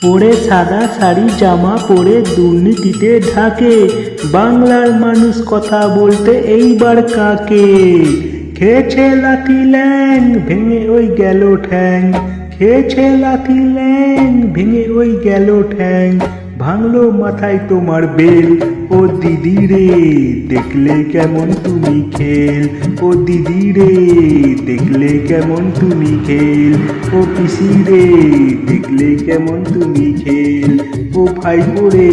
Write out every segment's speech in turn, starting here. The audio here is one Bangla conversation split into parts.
পরে সাদা শাড়ি জামা পরে দুর্নীতিতে ঢাকে, বাংলার মানুষ কথা বলতে এইবার কাকে। খেয়েছে লাথি ল্যাং ভেঙে ওই গেল ঠ্যাং, খেয়েছে লাথি ল্যাং ভেঙে ওই গেল ঠ্যাং, ভাঙলো মাথায় তোমার বেল। ও দিদি রে দেখলে কেমন তুমি খেল, ও দিদি রে দেখলে কেমন তুমি খেল, ও পিসি রে দেখলে কেমন তুমি খেল, ও ভাইপো রে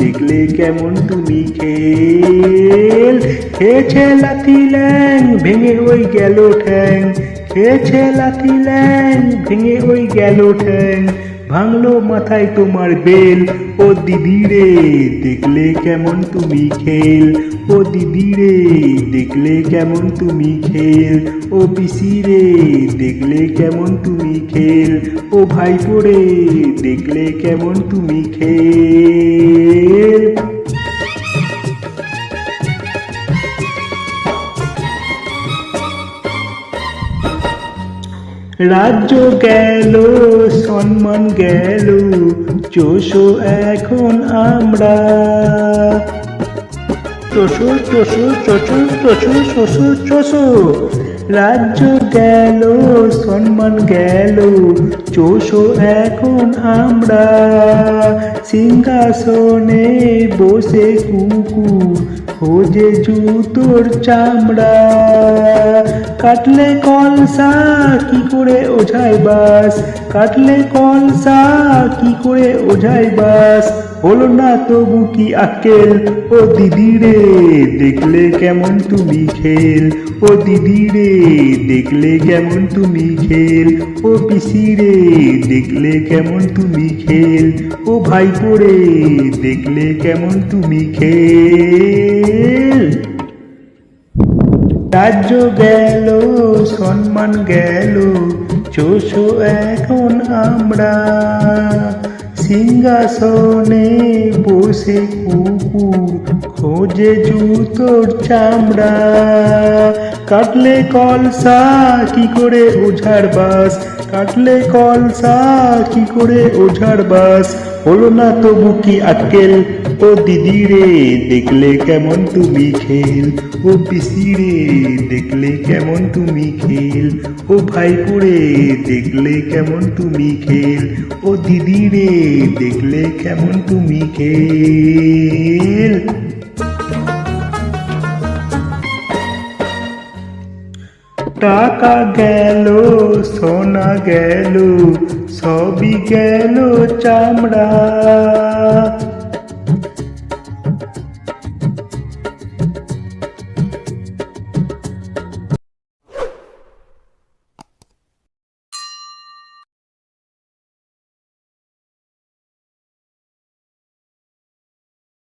দেখলে কেমন তুমি খেল। খেয়েছে লাথি ল্যাং ভেঙে ওই গেল ঠ্যাং, খেয়েছে লাথি ল্যাং ভেঙে ওই গেল ঠ্যাং, ভাঙলো মাথায় তোমার বেল। ও দিদি রে দেখলে কেমন তুমি খেল, ও দিদি রে দেখলে কেমন তুমি খেল, ও পিসি রে দেখলে কেমন তুমি খেল, ও ভাইপো রে দেখলে কেমন তুমি খেল। রাজ্য গেল সম্মান গেল, চোষো এখন আমরা, চোষো চোষো চোষো চোষো চোষো চোষো। রাজ্য গেল সম্মান গেল, চোষো এখন আমরা, সিংহাসনে বসে কুকুর খোঁজে জুতোর চামড়া। কাটলে কলসা কি করে ওঝায় বাস, কাটলে কলসা কি করে ওঝায় বাস, হলো না তবু কি আক্কেল। ও দিদি রে দেখলে কেমন তুমি খেল, ও দিদি রে দেখলে কেমন তুমি খেল, ও পিসি রে দেখলে কেমন তুমি খেল, ও ভাইপো রে দেখলে কেমন তুমি খেল। রাজ্য গেল সম্মান গেল, চোষো এখন আমরা, সিংহাসনে বসে কুকুর খোঁজে জুতোর চামড়া। কাটলে কলসা কি করে ওঝার বাস, কাটলে কলসা কি করে ওঝার বাস, হলো না তবু কি আক্কেল। ও দিদি রে দেখলে কেমন তুমি খেল, ও পিসি রে দেখলে কেমন তুমি খেল, ও ভাইপো রে দেখলে কেমন তুমি খেল, ও দিদি রে দেখলে কেমন তুমি খেল। টাকা গেল সোনা গেল সবই গেল চামড়া,